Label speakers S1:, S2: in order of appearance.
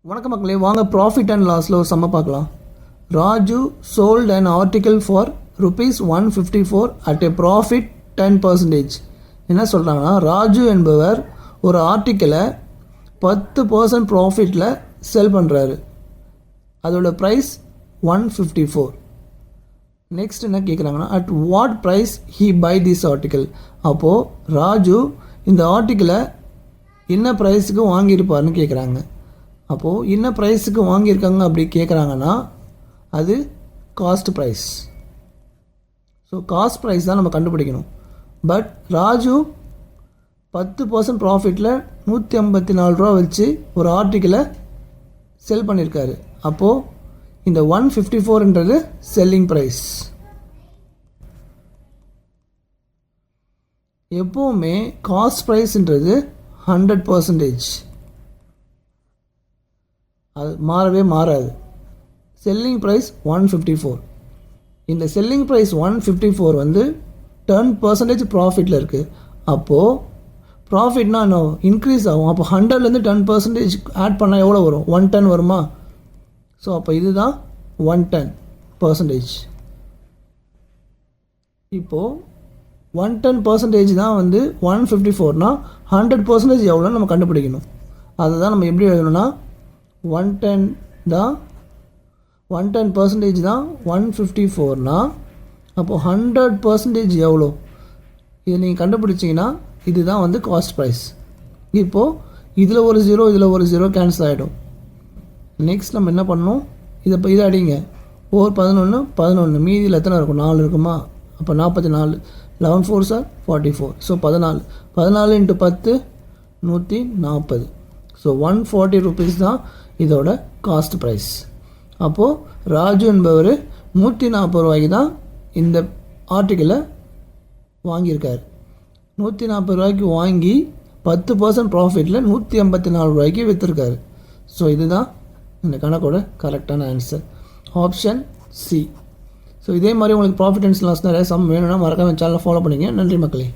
S1: வணக்கம் மக்களே, வாங்க ப்ராஃபிட் அண்ட் லாஸில் ஒரு சம்ம பார்க்கலாம். Raju sold an article for ₹154 at a profit 10%. என்ன சொல்கிறாங்கன்னா, ராஜு என்பவர் ஒரு ஆர்டிக்கலை 10% ப்ராஃபிட்டில் செல் பண்ணுறாரு. அதோட ப்ரைஸ் 154. நெக்ஸ்ட் என்ன கேட்குறாங்கன்னா, at what price he buy this article. அப்போது ராஜு இந்த ஆர்டிக்கலை என்ன ப்ரைஸுக்கு வாங்கியிருப்பார்னு கேட்குறாங்க. அப்போது என்ன ப்ரைஸுக்கு வாங்கியிருக்காங்க அப்படி கேட்குறாங்கன்னா, அது cost price. So cost price தான் நம்ம கண்டுபிடிக்கணும். பட் ராஜு 10% ப்ராஃபிட்டில் ₹154 வச்சு ஒரு ஆர்டிக்கலை செல் பண்ணியிருக்காரு. அப்போது இந்த 154ன்றது செல்லிங் ப்ரைஸ். எப்போவுமே காஸ்ட் ப்ரைஸ்ன்றது 100%. அது மாறவே மாறாது. Selling price 154. இந்த செல்லிங் ப்ரைஸ் 154 வந்து 10% ப்ராஃபிட்டில் இருக்குது. அப்போது ப்ராஃபிட்னா என்ன இன்க்ரீஸ் ஆகும். அப்போ 100லேருந்து 10% ஆட் பண்ணால் எவ்வளோ வரும்? 110 வருமா? ஸோ அப்போ இதுதான் 110%. இப்போது 110% தான் வந்து 154னா 100% எவ்வளோன்னு நம்ம கண்டுபிடிக்கணும். அதை தான் நம்ம எப்படி எழுதணும்னா, 110 தான் 110% தான் 154னா அப்போது 100% எவ்வளோ? இதை நீங்கள் கண்டுபிடிச்சிங்கன்னா இதுதான் வந்து காஸ்ட் ப்ரைஸ். இப்போது இதில் ஒரு 0 இதில் ஒரு 0 கேன்சல் ஆகிடும். நெக்ஸ்ட் நம்ம என்ன பண்ணணும், இதை அடிங்க. 11 மீதியில் எத்தனை இருக்கும்? 4 இருக்குமா? அப்போ 44. 11 4 சார் 44. ஸோ 14 × 10 140. ஸோ 140 rupees தான் இதோட காஸ்ட் ப்ரைஸ். அப்போது ராஜு என்பவர் 140 ரூபாய்க்கு தான் இந்த ஆர்டிக்கலை வாங்கியிருக்கார். 140 ரூபாய்க்கு வாங்கி 10% ப்ராஃபிட்டில் 184 ரூபாய்க்கு விற்றுருக்காரு. ஸோ இதுதான் இந்த கணக்கோட கரெக்டான ஆன்சர், ஆப்ஷன் சி. ஸோ இதே மாதிரி உங்களுக்கு ப்ராஃபிட் அண்ட் லாஸ் நிறைய சம் வேணும்னா மறக்காம சேனலை ஃபாலோ பண்ணிங்க. நன்றி மக்களே.